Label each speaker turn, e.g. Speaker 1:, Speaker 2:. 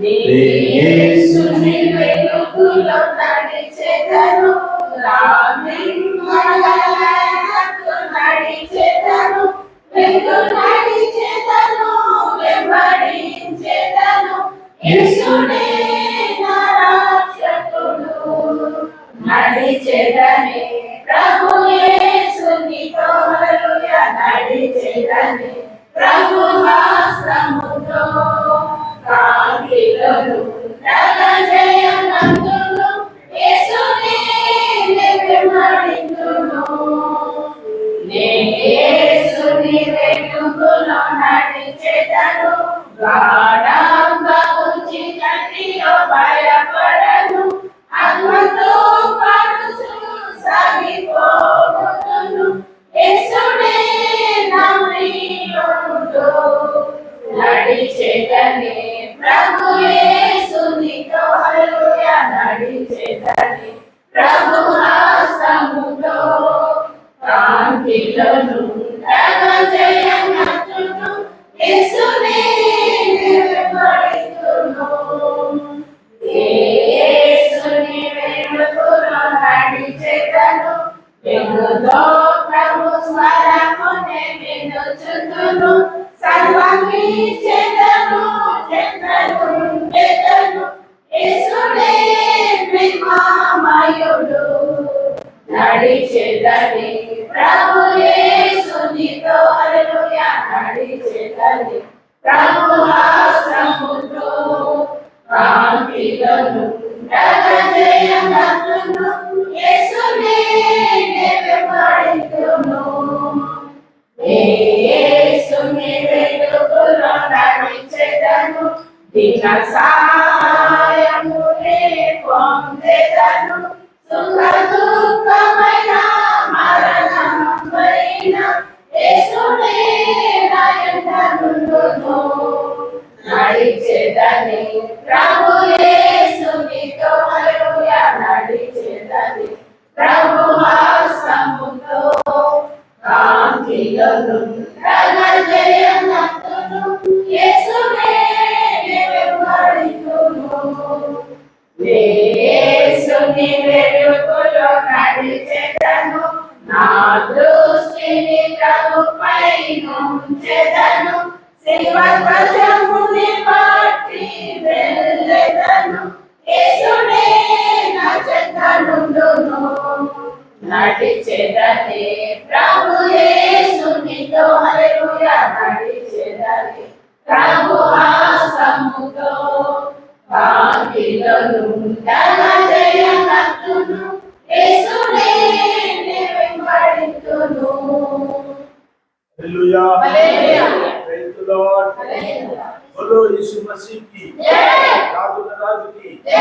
Speaker 1: యేసుని వెలుగులో నడిచెదను, రామిమ్మలనకు నడిచెదను, నడిచెదను, వెంబడించెదను. యేసునే నా రక్షకుడు, నడిచెదనే ప్రభు యేసునితో, హల్లెలూయా, నడిచెదనే ప్రభు హస్తముతో. కాకిలను జయనందును, యేసునే వెంబడింతును. యేసుని వెలుగులో నడిచెదను, గాఢంబపు చీకటిలో భయపడను. ఆత్మతో పడుచు సాగిపోతును, యేసునే నా ప్రియుడు. నడిచెదనే ప్రభు యేసునితో, హల్లెలూయా, నడిచెదనే ప్రభు హస్తముతో. కాంతిలోను జయనందును, యేసునే వెంబడింతును. యేసుని వెలుగులో నడిచెదను, వెలుగులో ప్రభు స్వరమునే వినుచుందును. సర్వమిచ్చెదను, చెందనుండెదను, యేసునే ప్రేమమయుడు. నడిచెదనే ప్రభు యేసునితో, హల్లెలూయా, నడిచెదనే ప్రభు హస్తముతో. కాంతిలోను జయనందును, యేసునే వెంబడింతును. యేసుని వెలుగులో నడిచెదను, దీన సహాయమునే పొందెదను. సుఖ దుఃఖమైన మరణమైన యేసునే నా యంట నుండును. నడిచెదనే ప్రభు యేసునితో, హల్లెలూయా, నడిచెదనే ప్రభు హస్తముతో. కాంతిలోను జయనందును, యేసునే వెంబడింతును. యేసుని వెలుగులో నడిచెదను, నా దృష్టిని ప్రభుపై నుంచెదను. శివ ధ్వజముని పట్టి వెళ్ళెదను, యేసునే నా చెంత నుండును. నడిచెదనే ప్రభు యేసునితో, హల్లెలూయా, నడిచెదనే ప్రభు హస్తముతో. కాంతిలోను జయనందును, యేసునే వెంబడింతును.
Speaker 2: హల్లెలూయా,
Speaker 1: హల్లెలూయా,
Speaker 2: ప్రైజ్ ది లార్డ్.
Speaker 1: హల్లెలూయా.
Speaker 2: బోలో యేసు మసీహ్ की,
Speaker 1: జై.
Speaker 2: రాజుల రాజుకి
Speaker 1: జై.